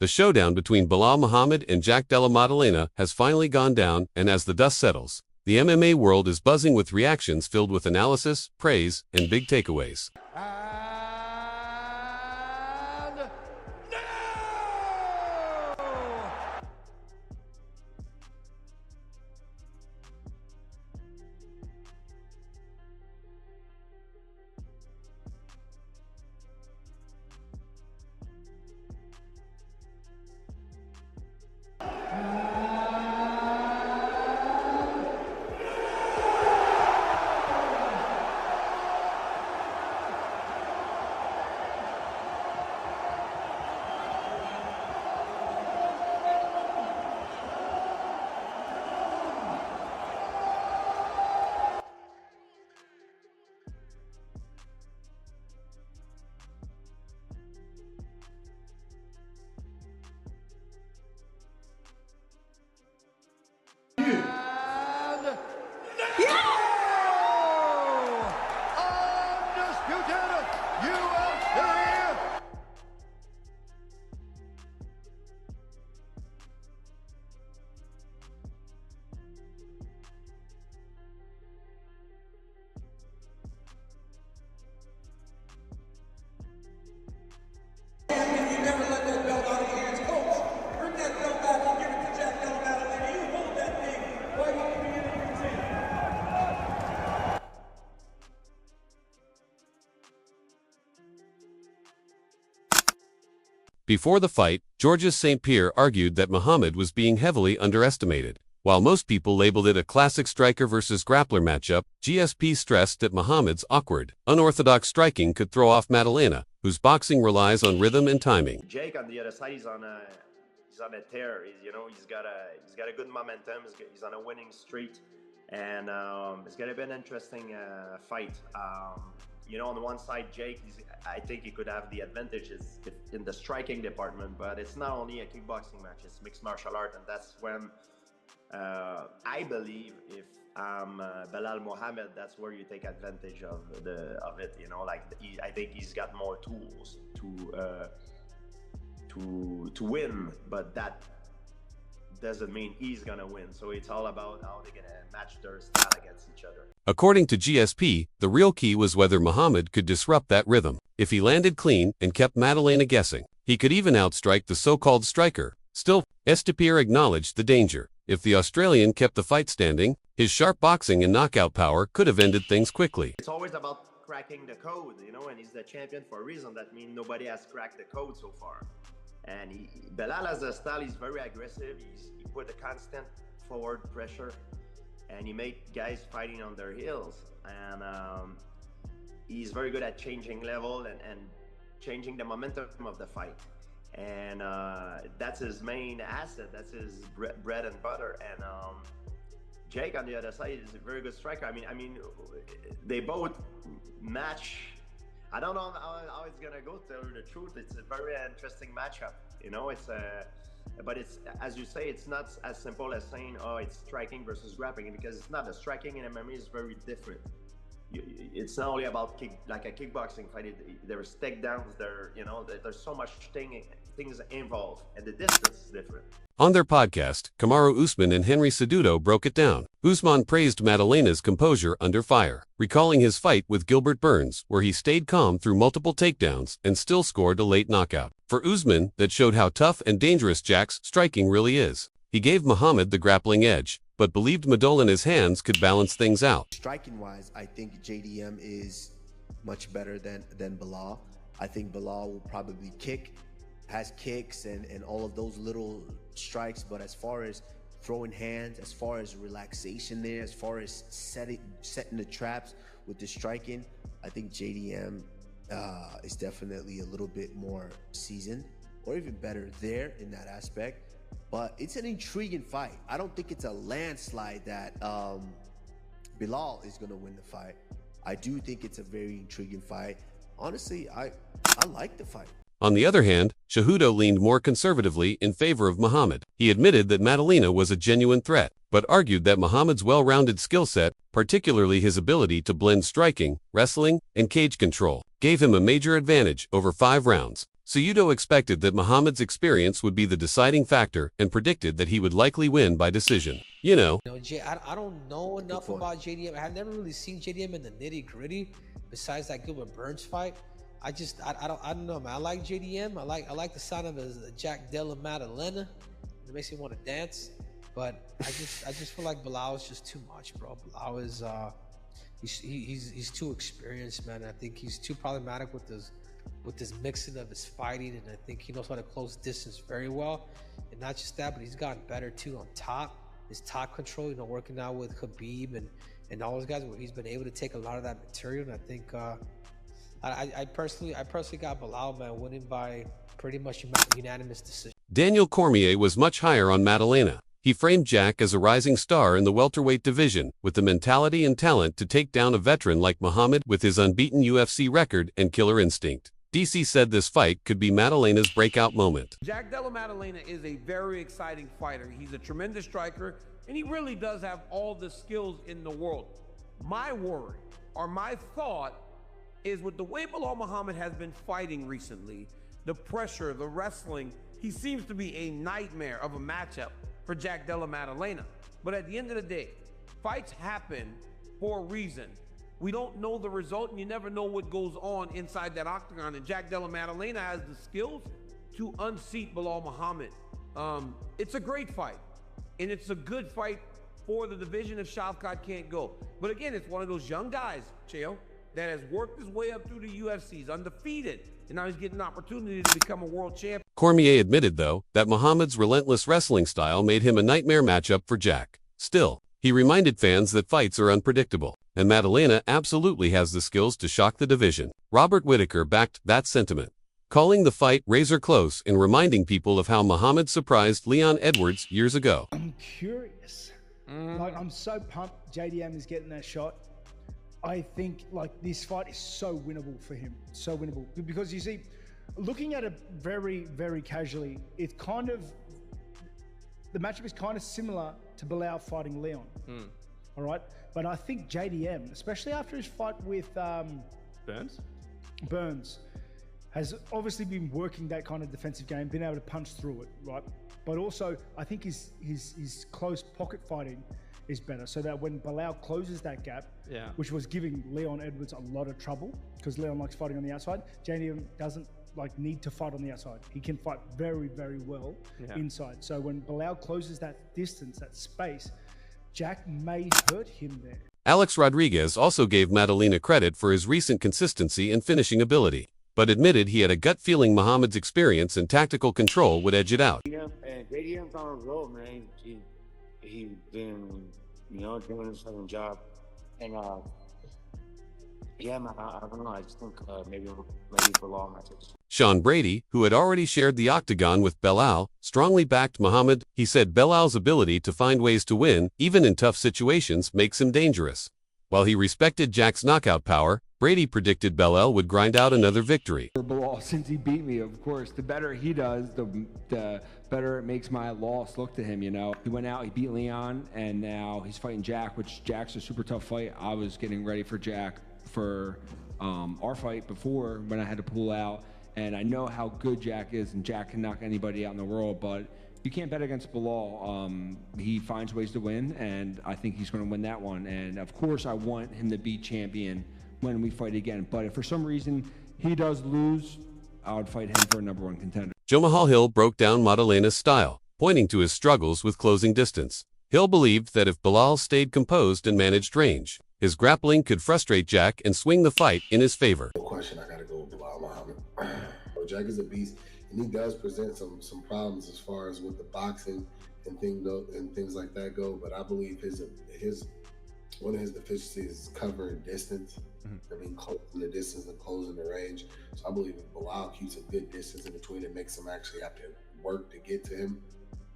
The showdown between Belal Muhammad and Jack Della Maddalena has finally gone down, and as the dust settles, the MMA world is buzzing with reactions filled with analysis, praise, and big takeaways. Before the fight, Georges St. Pierre argued that Muhammad was being heavily underestimated. While most people labeled it a classic striker versus grappler matchup, GSP stressed that Muhammad's awkward, unorthodox striking could throw off Maddalena, whose boxing relies on rhythm and timing. Jake on the other side, he's on a tear. He's got a good momentum. He's on a winning streak, and it's gonna be an interesting fight. On the one side, Jake, I think he could have the advantages in the striking department, but it's not only a kickboxing match, it's mixed martial art, and that's when I believe if I'm Belal Muhammad, that's where you take advantage of it. I think he's got more tools to win, but that doesn't mean he's gonna win. So it's all about how they're gonna match their style against each other. According to GSP, the real key was whether Muhammad could disrupt that rhythm. If he landed clean and kept Maddalena guessing, he could even outstrike the so-called striker. Still, St. Pierre acknowledged the danger. If the Australian kept the fight standing, his sharp boxing and knockout power could have ended things quickly. It's always about cracking the code, and he's the champion for a reason. That means nobody has cracked the code so far. And Belal has a style, he's very aggressive, he put a constant forward pressure, and he make guys fighting on their heels. And he's very good at changing level and changing the momentum of the fight. And that's his main asset, that's his bread and butter. And Jake on the other side is a very good striker. I mean, they both match. I don't know how it's gonna go, to tell you the truth. It's a very interesting matchup. But it's, as you say, it's not as simple as saying, oh, it's striking versus grappling, because it's not. The striking in MMA is very different. It's not only about like a kickboxing fight. There's takedowns. There's so much things involved, and the distance is different. On their podcast, Kamaru Usman and Henry Cejudo broke it down. Usman praised Maddalena's composure under fire, recalling his fight with Gilbert Burns, where he stayed calm through multiple takedowns and still scored a late knockout. For Usman, that showed how tough and dangerous Jack's striking really is. He gave Muhammad the grappling edge, but believed Maddalena's hands could balance things out. Striking-wise, I think JDM is much better than Belal. I think Belal will probably has kicks and all of those little strikes, but as far as throwing hands, as far as relaxation there, as far as setting the traps with the striking, I think JDM is definitely a little bit more seasoned, or even better there in that aspect. But it's an intriguing fight. I don't think it's a landslide that Belal is going to win the fight. I do think it's a very intriguing fight. Honestly, I like the fight. On the other hand, Cejudo leaned more conservatively in favor of Muhammad. He admitted that Maddalena was a genuine threat, but argued that Muhammad's well-rounded skill set, particularly his ability to blend striking, wrestling, and cage control, gave him a major advantage over 5 rounds. Cejudo expected that Muhammad's experience would be the deciding factor and predicted that he would likely win by decision. You know, I don't know enough about JDM. I've never really seen JDM in the nitty gritty besides that Gilbert Burns fight. I don't know, man. I like JDM. I like the sound of his Jack Della Maddalena. It makes me want to dance. But I just feel like Belal is just too much, bro. Belal is he's too experienced, man. I think he's too problematic with this mixing of his fighting, and I think he knows how to close distance very well. And not just that, but he's gotten better too on top. His top control, working out with Khabib and all those guys, where he's been able to take a lot of that material. And I think I personally got Belal, man, winning by pretty much unanimous decision. Daniel Cormier was much higher on Maddalena. He framed Jack as a rising star in the welterweight division, with the mentality and talent to take down a veteran like Muhammad with his unbeaten UFC record and killer instinct. DC said this fight could be Maddalena's breakout moment. Jack Della Maddalena is a very exciting fighter. He's a tremendous striker, and he really does have all the skills in the world. My worry, or my thought, is with the way Belal Muhammad has been fighting recently, the pressure, the wrestling, he seems to be a nightmare of a matchup for Jack Della Maddalena. But at the end of the day, fights happen for a reason. We don't know the result, and you never know what goes on inside that octagon. And Jack Della Maddalena has the skills to unseat Belal Muhammad. It's a great fight, and it's a good fight for the division if Shavkat can't go. But again, it's one of those young guys, Chael, that has worked his way up through the UFC. He's undefeated, and now he's getting an opportunity to become a world champion. Cormier admitted, though, that Muhammad's relentless wrestling style made him a nightmare matchup for Jack. Still, he reminded fans that fights are unpredictable, and Maddalena absolutely has the skills to shock the division. Robert Whittaker backed that sentiment, calling the fight razor close and reminding people of how Muhammad surprised Leon Edwards years ago. I'm curious. Like, I'm so pumped JDM is getting that shot. I think this fight is so winnable for him, so winnable, because you see, looking at it very, very casually, it's kind of, the matchup is kind of similar to Belal fighting Leon. All right, but I think JDM, especially after his fight with Burns, has obviously been working that kind of defensive game, been able to punch through it, right? But also, I think his close pocket fighting is better, so that when Belal closes that gap, which was giving Leon Edwards a lot of trouble, because Leon likes fighting on the outside, JDM doesn't need to fight on the outside. He can fight very, very well inside. So when Belal closes that distance, that space, Jack may hurt him there. Alex Rodriguez also gave Maddalena credit for his recent consistency and finishing ability, but admitted he had a gut feeling Muhammad's experience and tactical control would edge it out. JDM's on a roll, man. He's been, doing his fucking job. And, yeah, man, I don't know. I just think maybe Belal matches. Sean Brady, who had already shared the octagon with Belal, strongly backed Muhammad. He said Belal's ability to find ways to win, even in tough situations, makes him dangerous. While he respected Jack's knockout power, Brady predicted Belal would grind out another victory. For Belal, since he beat me, of course, the better he does, the better it makes my loss look to him, He went out, he beat Leon, and now he's fighting Jack, which Jack's a super tough fight. I was getting ready for Jack for our fight before when I had to pull out, and I know how good Jack is, and Jack can knock anybody out in the world, but you can't bet against Belal. He finds ways to win, and I think he's going to win that one. And of course, I want him to be champion when we fight again. But if for some reason he does lose, I would fight him for a #1 contender. Joe Mahal Hill broke down Maddalena's style, pointing to his struggles with closing distance. Hill believed that if Belal stayed composed and managed range, his grappling could frustrate Jack and swing the fight in his favor. No question, I got to go with Belal Muhammad. Jack is a beast, and he does present some problems as far as with the boxing and things like that go. But I believe one of his deficiencies is covering distance. Closing the distance and closing the range. So I believe if Belal keeps a good distance in between, it makes him actually have to work to get to him.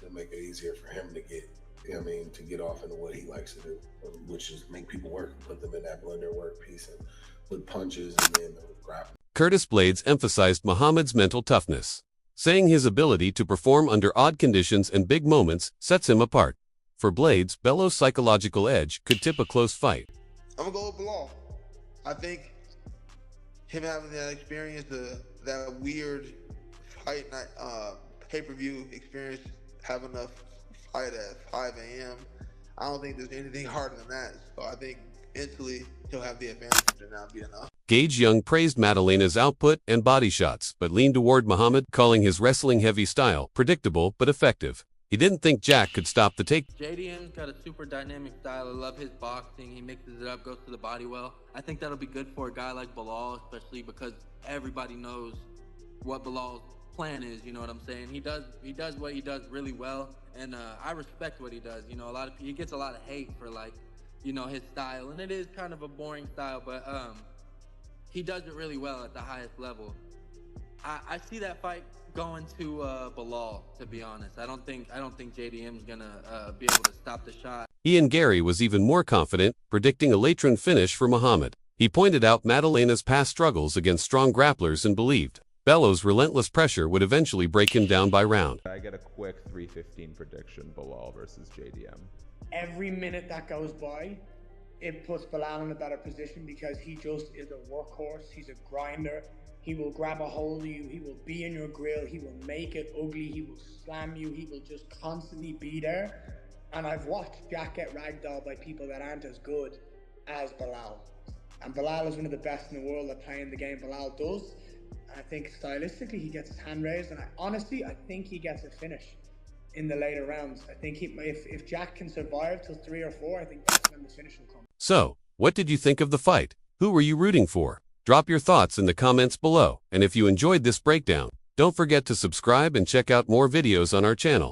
It'll make it easier for him to get, to get off into what he likes to do, which is make people work and put them in that blender work piece and with punches and then grappling. Curtis Blades emphasized Muhammad's mental toughness, saying his ability to perform under odd conditions and big moments sets him apart. For Blades, Belal's psychological edge could tip a close fight. I'm gonna go with Belal. I think him having that experience, that weird fight night, pay-per-view experience, have enough fight at 5 a.m. I don't think there's anything harder than that. So I think mentally he'll have the advantage and that'll be enough. Gage Young praised Maddalena's output and body shots, but leaned toward Muhammad, calling his wrestling-heavy style predictable but effective. He didn't think Jack could stop the take. JDM's got a super dynamic style. I love his boxing. He mixes it up, goes to the body well. I think that'll be good for a guy like Belal, especially because everybody knows what Belal's plan is. You know what I'm saying? He does what he does really well, and I respect what he does. You know, he gets a lot of hate for, like, you know, his style, and it is kind of a boring style, but he does it really well at the highest level. I see that fight going to Belal, to be honest. I don't think JDM's gonna be able to stop the shot. Ian Gary was even more confident, predicting a late-run finish for Muhammad. He pointed out Maddalena's past struggles against strong grapplers and believed Bello's relentless pressure would eventually break him down by round. I get a quick 315 prediction, Belal versus JDM. Every minute that goes by, it puts Belal in a better position because he just is a workhorse. He's a grinder. He will grab a hold of you. He will be in your grill. He will make it ugly. He will slam you. He will just constantly be there. And I've watched Jack get ragdolled by people that aren't as good as Belal. And Belal is one of the best in the world at playing the game Belal does. And I think stylistically he gets his hand raised. And I think he gets a finish in the later rounds. I think if Jack can survive till 3 or 4, I think that's when the finish will come. So, what did you think of the fight? Who were you rooting for? Drop your thoughts in the comments below, and if you enjoyed this breakdown, don't forget to subscribe and check out more videos on our channel.